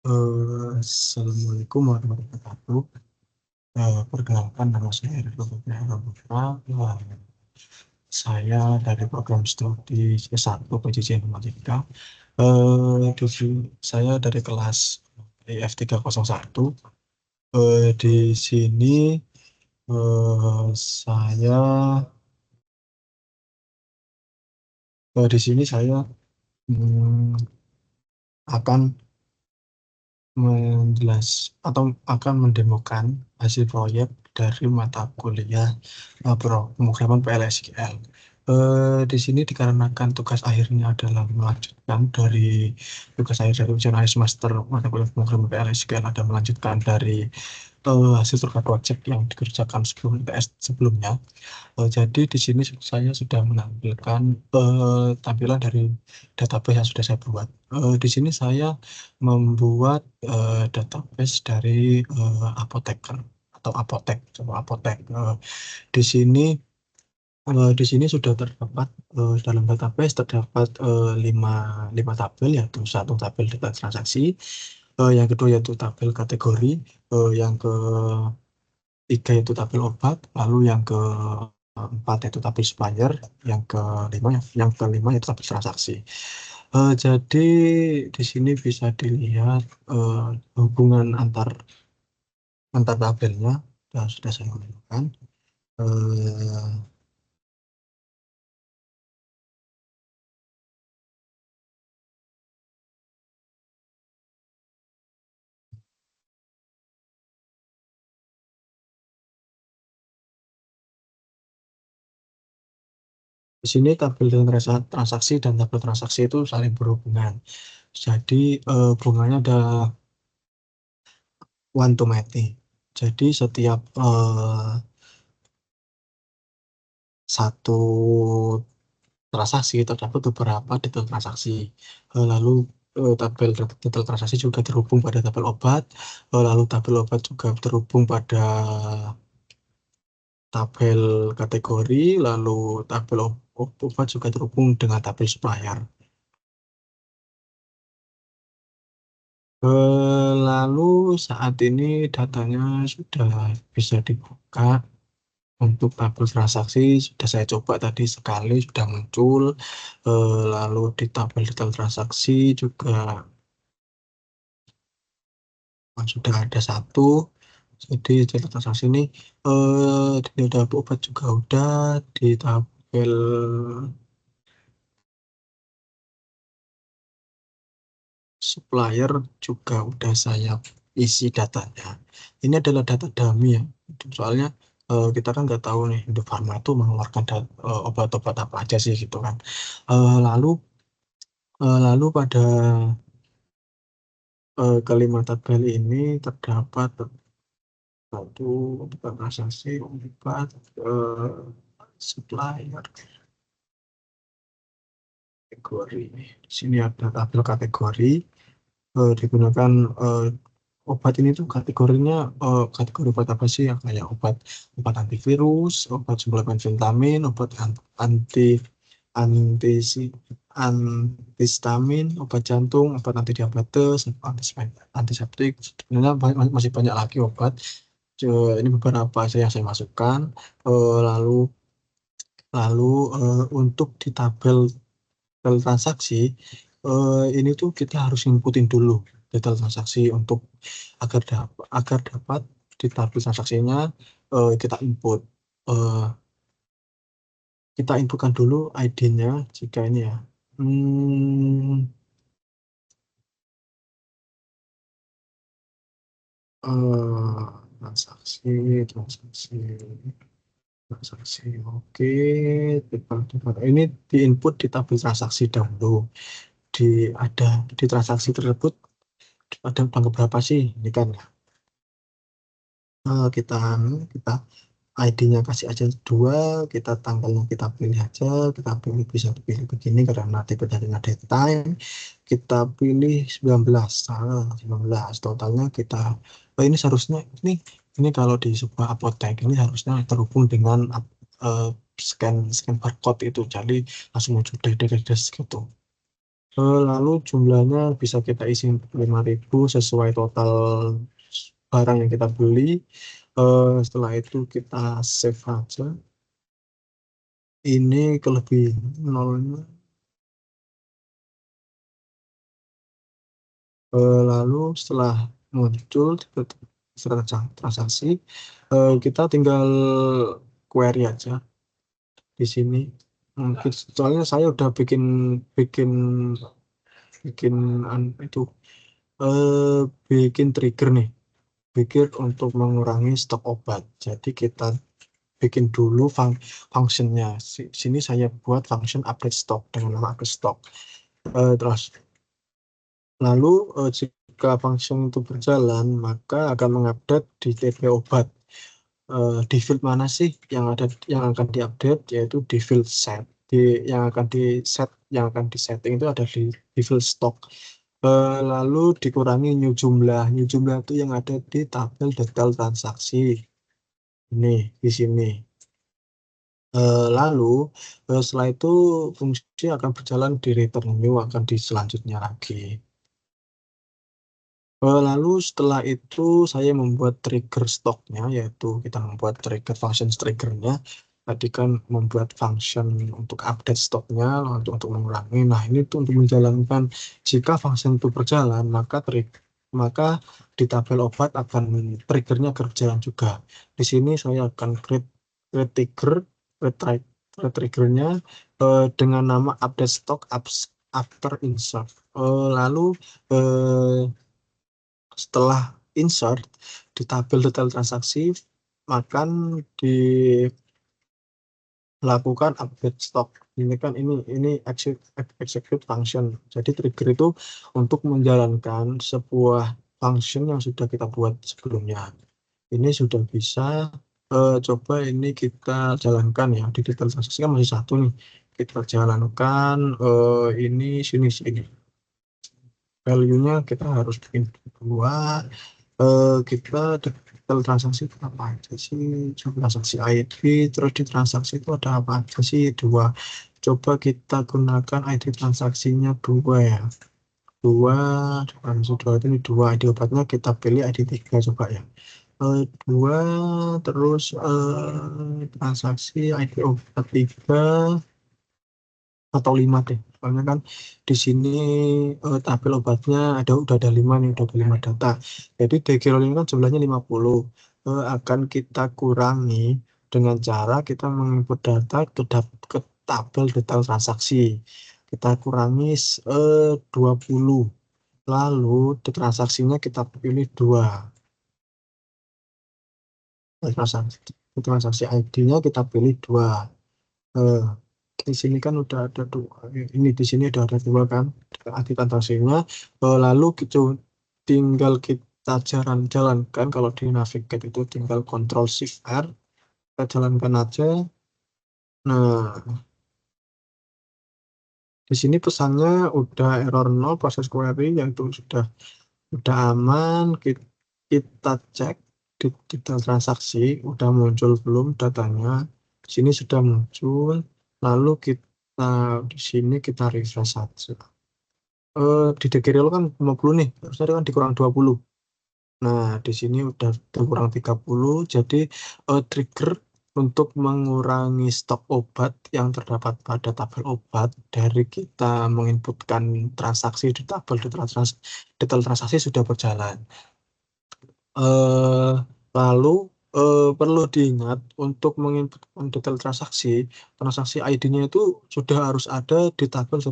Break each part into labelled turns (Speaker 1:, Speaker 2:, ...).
Speaker 1: Assalamualaikum warahmatullahi wabarakatuh. Perkenalkan nama saya Ridho Putra. Saya dari program studi S1 PJJ Informatika. Saya dari kelas EF301. Di sini saya saya akan akan mendemokan hasil proyek dari mata kuliah pemrograman PLSQL. Di sini dikarenakan tugas akhirnya adalah melanjutkan dari tugas akhir dari ujian akhir semester mata kuliah pemrograman PLSQL, ada melanjutkan dari hasil survei project yang dikerjakan sebelum TS sebelumnya. Jadi di sini saya sudah menampilkan tampilan dari database yang sudah saya buat. Di sini saya membuat database dari apoteker atau apotek, coba apotek. Di sini sudah terdapat dalam database terdapat lima tabel, yaitu satu tabel data transaksi, yang kedua yaitu tabel kategori, yang ketiga yaitu tabel obat, lalu yang keempat yaitu tabel supplier, yang kelima yaitu tabel transaksi. Jadi di sini bisa dilihat hubungan antar tabelnya sudah saya gunakan. Eh, di sini tabel transaksi dan tabel transaksi itu saling berhubungan. Jadi hubungannya ada one to many. Jadi setiap satu transaksi terdapat beberapa detail transaksi. Lalu tabel detail transaksi juga terhubung pada tabel obat. Lalu tabel obat juga terhubung pada tabel kategori. Lalu tabel obat juga terhubung dengan tabel supplier. Lalu saat ini datanya sudah bisa dibuka. Untuk tabel transaksi sudah saya coba tadi sekali, sudah muncul. Lalu di tabel detail transaksi juga sudah ada satu. Jadi detail transaksi ini di tabel obat juga udah, di tabel supplier juga udah saya isi datanya. Ini adalah data dummy ya. Soalnya kita kan nggak tahu nih Indofarma itu mengeluarkan obat-obat apa aja sih gitu kan. Lalu pada kelima tabel ini terdapat satu obat transaksi, obat supplier, kategori. Di sini ada tabel kategori, digunakan obat ini tuh kategorinya kategori obat apa sih ya, kayak obat obat antivirus, obat suplemen vitamin, obat anti anti antihistamin, obat jantung, obat anti diabetes, antiseptik. Sebenarnya masih banyak lagi obat. Ini beberapa saja yang saya masukkan. Lalu lalu untuk di tabel transaksi, ini tuh kita harus inputin dulu detail transaksi untuk agar dapat di tabel transaksinya. Kita input eh, kita inputkan dulu ID-nya jika ini ya. Hmm, eh, transaksi transaksi transaksi, oke. Ini diinput di tabel transaksi dahulu. di ada di transaksi tersebut ada tanggal berapa sih ini kan ya. Kita kita ID-nya kasih aja dua, kita tanggalnya kita pilih aja, kita pilih bisa dipilih begini karena tipe dari date time. Kita pilih 19, 19 totalnya kita. Ini seharusnya ini kalau di sebuah apotek ini harusnya terhubung dengan eh, scan scan barcode itu, jadi langsung muncul des gitu. Lalu jumlahnya bisa kita isi 5.000 sesuai total barang yang kita beli. Setelah itu kita save aja. Ini kelebihan nolnya. Lalu setelah muncul transaksi, kita tinggal query aja di sini. Mungkin soalnya saya udah bikin bikin bikin itu eh, bikin trigger nih, bikin untuk mengurangi stok obat. Jadi kita bikin dulu functionnya. Sini saya buat function update stock dengan nama update stock. Terus lalu jika function itu berjalan, maka akan mengupdate di TP obat. Di field mana sih yang akan diupdate, yaitu di field set. Yang akan di set, yang akan di setting itu ada di field stock. Lalu dikurangi new jumlah. New jumlah itu yang ada di tabel detail transaksi. Ini di sini. Lalu setelah itu fungsi akan berjalan di return new, akan di selanjutnya lagi. Lalu setelah itu saya membuat trigger stoknya, yaitu kita membuat trigger function triggernya. Tadi kan membuat function untuk update stoknya, untuk mengurangi. Nah ini tuh untuk menjalankan, jika function itu berjalan, maka di tabel obat akan triggernya berjalan juga. Di sini saya akan create trigger, create triggernya dengan nama update stock after insert. Lalu setelah insert di tabel detail transaksi, maka dilakukan update stock. Ini kan ini execute function. Jadi trigger itu untuk menjalankan sebuah function yang sudah kita buat sebelumnya. Ini sudah bisa. Coba ini kita jalankan ya, di detail transaksi kan masih satu nih. Kita jalankan ini sini. Value-nya kita harus bikin dua. Kita detail transaksi itu apa aja sih? Coba transaksi ID, terus di transaksi itu ada apa aja sih? Dua. Coba kita gunakan ID transaksinya dua ya. Dua, transaksi dua itu ini dua. ID obatnya kita pilih ID tiga coba ya. Dua, terus transaksi ID obat tiga atau lima deh. Soalnya kan di sini tabel obatnya udah ada lima nih, udah ada lima data. Jadi DG-Roll ini kan jumlahnya 50. Akan kita kurangi dengan cara kita menginput data ke tabel detail transaksi. Kita kurangi 20. Lalu di transaksinya kita pilih dua. Transaksi ID-nya kita pilih dua. Eh, di sini kan udah ada dua. Ini di sini udah ada dua kan, arti transaksinya. Lalu tinggal kita jalankan. Kalau di navigate itu tinggal Ctrl Shift R, kita jalankan aja. Nah, di sini pesannya udah error 0 proses query, yaitu sudah aman. Kita cek di detail transaksi udah muncul belum datanya. Di sini sudah muncul. Lalu kita di sini kita refresh saja. Di DGRL kan 50 nih, harusnya kan dikurang 20. Nah, di sini udah berkurang 30, jadi trigger untuk mengurangi stok obat yang terdapat pada tabel obat dari kita menginputkan transaksi di tabel detail transaksi sudah berjalan. Eh, Lalu perlu diingat untuk menginputkan detail transaksi ID-nya itu sudah harus ada di tabel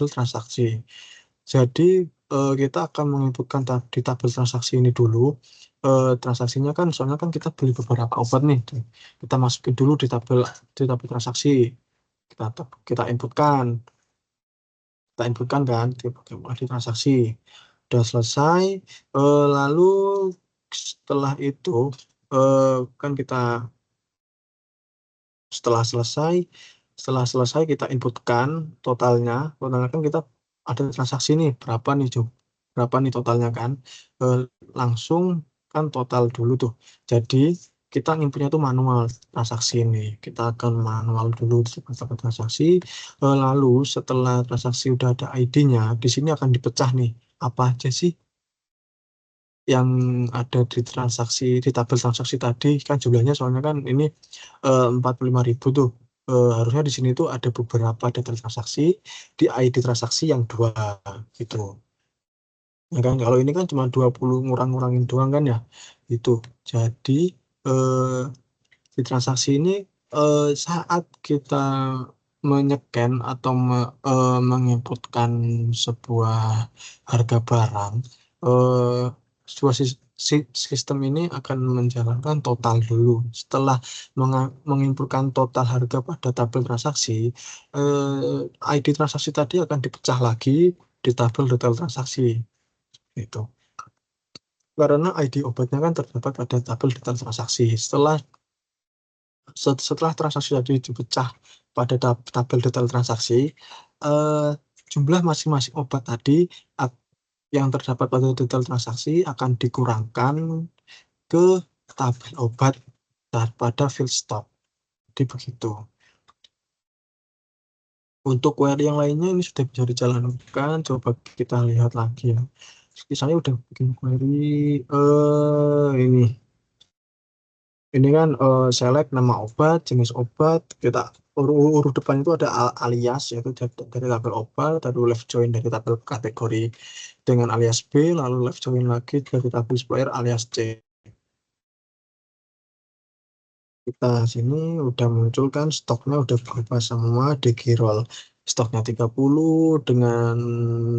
Speaker 1: transaksi. Jadi kita akan menginputkan di tabel transaksi ini dulu. Transaksinya kan, soalnya kan kita beli beberapa obat nih. Kita masukin dulu di tabel transaksi. Kita kita inputkan, kan di transaksi. Udah selesai. Lalu setelah itu kan kita setelah selesai kita inputkan totalnya. Kan kita ada transaksi nih, berapa nih totalnya kan. Langsung kan total dulu tuh. Jadi kita inputnya itu manual transaksi ini. Kita akan manual dulu dapat transaksi. Lalu setelah transaksi udah ada ID-nya, di sini akan dipecah nih apa aja sih yang ada di transaksi di tabel transaksi tadi kan jumlahnya soalnya kan ini 45.000 tuh. Harusnya di sini tuh ada beberapa data transaksi di ID transaksi yang dua gitu. Ya kan kalau ini kan cuma 20 ngurang-ngurangin doang kan ya. Itu. Jadi eh, di transaksi ini saat kita menyeken atau menginputkan sebuah harga barang, eh, sebuah sistem ini akan menjalankan total dulu. Setelah menginputkan total harga pada tabel transaksi, ID transaksi tadi akan dipecah lagi di tabel detail transaksi. Itu. Karena ID obatnya kan terdapat pada tabel detail transaksi. Setelah transaksi tadi dipecah pada tabel detail transaksi, eh, jumlah masing-masing obat tadi yang terdapat pada detail transaksi akan dikurangkan ke tabel obat pada field stop. Jadi begitu. Untuk query yang lainnya ini sudah bisa dijalankan. Coba kita lihat lagi ya. Saya udah bikin query ini. Ini kan select nama obat, jenis obat, kita urut depan itu ada alias, yaitu dari tabel obat, lalu left join dari tabel kategori dengan alias B, lalu left join lagi dari tabel supplier alias C. Kita sini udah muncul kan stoknya udah berubah semua di Kirol. Stoknya 30 dengan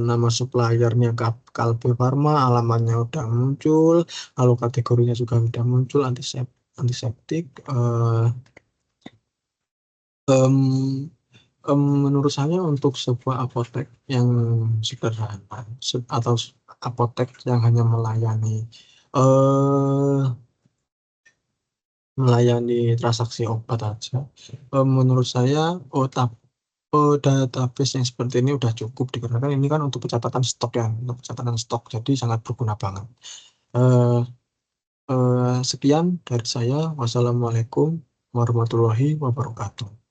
Speaker 1: nama suppliernya Kalbe Pharma, alamannya udah muncul, lalu kategorinya juga udah muncul antiseptik. Em, Menurut saya untuk sebuah apotek yang sederhana atau apotek yang hanya eh, melayani transaksi obat aja, menurut saya database yang seperti ini udah cukup dikarenakan ini kan untuk pencatatan stok ya, untuk pencatatan stok, jadi sangat berguna banget. Eh, Sekian dari saya. Wassalamualaikum warahmatullahi wabarakatuh.